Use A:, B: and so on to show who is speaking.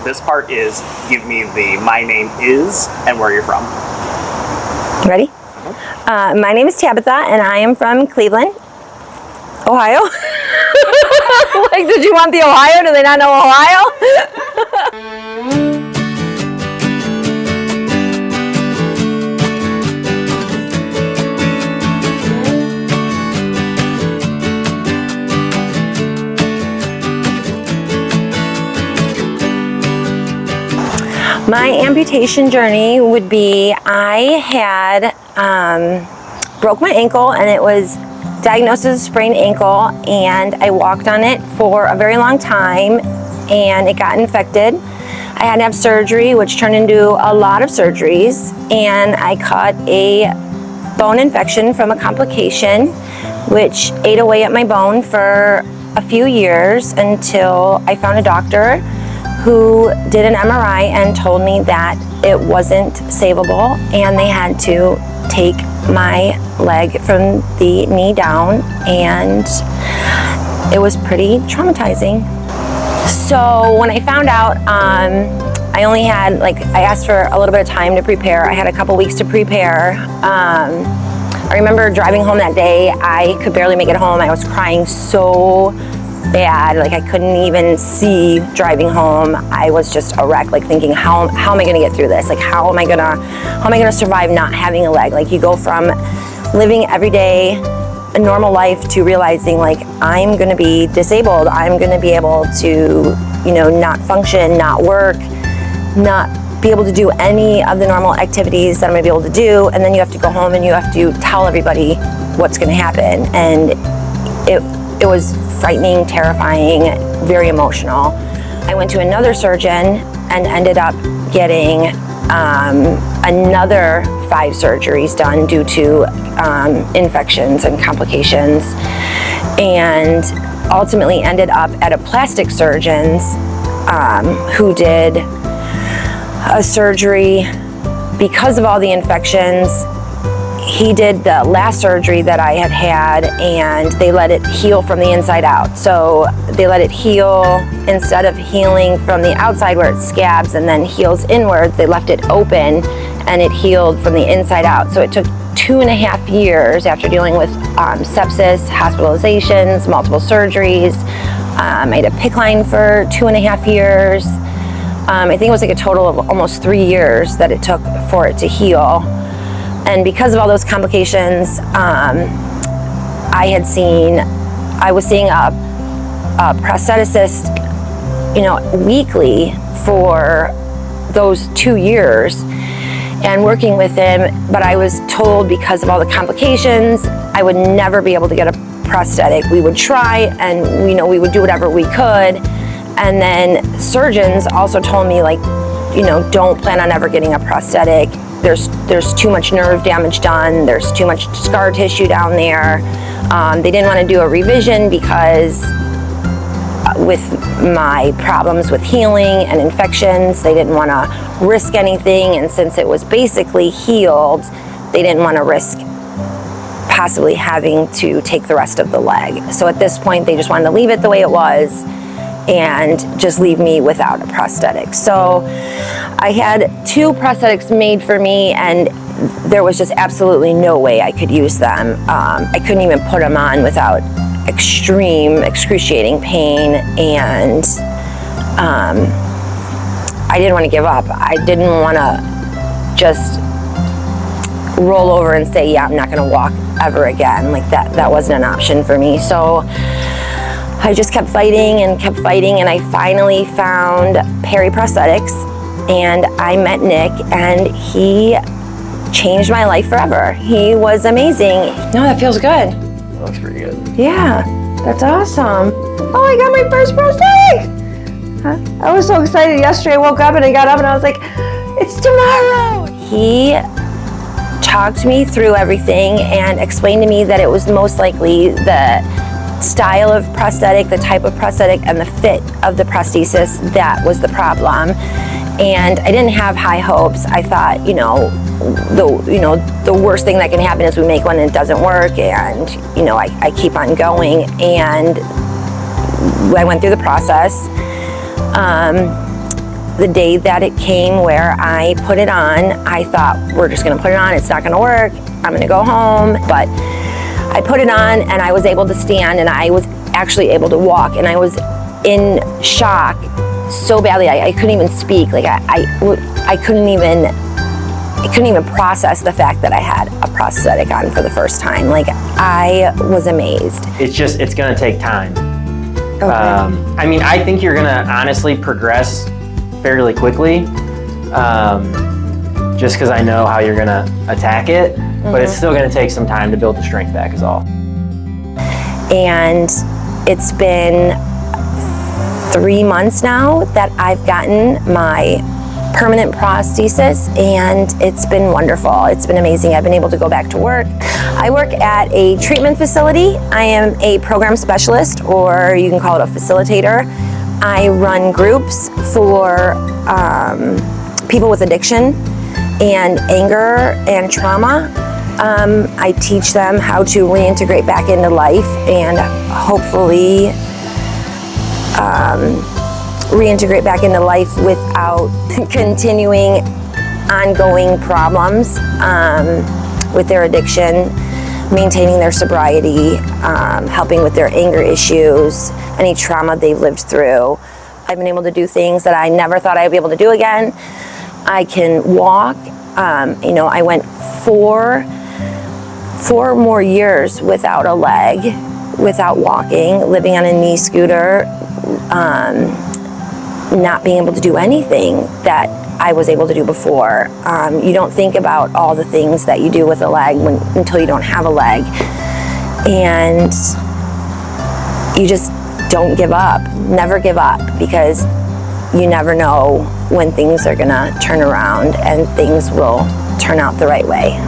A: This part is give me the my name is and where you're from.
B: Ready? My name is Tabatha and I am from Cleveland, Ohio. Like, did you want the Ohio? Do they not know Ohio? My amputation journey would be, I had broke my ankle, and it was diagnosed as a sprained ankle, and I walked on it for a very long time and it got infected. I had to have surgery, which turned into a lot of surgeries, and I caught a bone infection from a complication which ate away at my bone for a few years until I found a doctor who did an MRI and told me that it wasn't savable and they had to take my leg from the knee down, and it was pretty traumatizing. So when I found out, I only had, I asked for a little bit of time to prepare. I had a couple weeks to prepare. I remember driving home that day, I could barely make it home. I was crying so bad, I couldn't even see driving home. I was just a wreck, thinking, how am I gonna get through this? How am I gonna survive not having a leg? You go from living every day a normal life to realizing I'm gonna be disabled. I'm gonna be able to, not function, not work, not be able to do any of the normal activities that I'm gonna be able to do. And then you have to go home and you have to tell everybody what's gonna happen. And it was frightening, terrifying, very emotional. I went to another surgeon and ended up getting another 5 surgeries done due to infections and complications, and ultimately ended up at a plastic surgeon's who did a surgery because of all the infections. He did the last surgery that I had, and they let it heal from the inside out. So they let it heal, instead of healing from the outside where it scabs and then heals inwards, they left it open and it healed from the inside out. So it took 2.5 years after dealing with sepsis, hospitalizations, multiple surgeries. I had a Pkwy for 2.5 years. I think it was a total of almost 3 years that it took for it to heal. And because of all those complications, I was seeing a prostheticist, weekly for those 2 years and working with him. But I was told because of all the complications, I would never be able to get a prosthetic. We would try and, we would do whatever we could. And then surgeons also told me, don't plan on ever getting a prosthetic. There's too much nerve damage done. There's too much scar tissue down there. They didn't want to do a revision because with my problems with healing and infections, they didn't want to risk anything. And since it was basically healed, they didn't want to risk possibly having to take the rest of the leg. So at this point, they just wanted to leave it the way it was and just leave me without a prosthetic. So I had 2 prosthetics made for me, and there was just absolutely no way I could use them. I couldn't even put them on without extreme, excruciating pain, and I didn't want to give up. I didn't want to just roll over and say, yeah, I'm not going to walk ever again. That wasn't an option for me. So I just kept fighting, and I finally found Perry Prosthetics, and I met Nick, and he changed my life forever. He was amazing. No, that feels good.
A: That looks pretty good.
B: Yeah, that's awesome. Oh, I got my first prosthetic! I was so excited yesterday. I woke up and I got up and I was like, it's tomorrow! He talked me through everything and explained to me that it was most likely the style of prosthetic, the type of prosthetic, and the fit of the prosthesis that was the problem. And I didn't have high hopes. I thought, the worst thing that can happen is we make one and it doesn't work, and I keep on going. And I went through the process. the day that it came where I put it on, I thought, we're just gonna put it on, it's not gonna work, I'm gonna go home. But I put it on and I was able to stand, and I was actually able to walk, and I was in shock so badly, I couldn't even speak. Like I couldn't even process the fact that I had a prosthetic on for the first time. Like, I was amazed.
C: It's gonna take time.
B: Okay.
C: I mean, I think you're gonna honestly progress fairly quickly, just because I know how you're gonna attack it, but it's still gonna take some time to build the strength back is all.
B: And it's been 3 months now that I've gotten my permanent prosthesis, and it's been wonderful. It's been amazing. I've been able to go back to work. I work at a treatment facility. I am a program specialist, or you can call it a facilitator. I run groups for people with addiction and anger and trauma. I teach them how to reintegrate back into life and hopefully reintegrate back into life without continuing ongoing problems with their addiction, maintaining their sobriety, helping with their anger issues, any trauma they've lived through. I've been able to do things that I never thought I'd be able to do again. I can walk. I went four more years without a leg, without walking, living on a knee scooter, not being able to do anything that I was able to do before. You don't think about all the things that you do with a leg until you don't have a leg. And you just don't give up. Never give up, because you never know when things are gonna turn around and things will turn out the right way.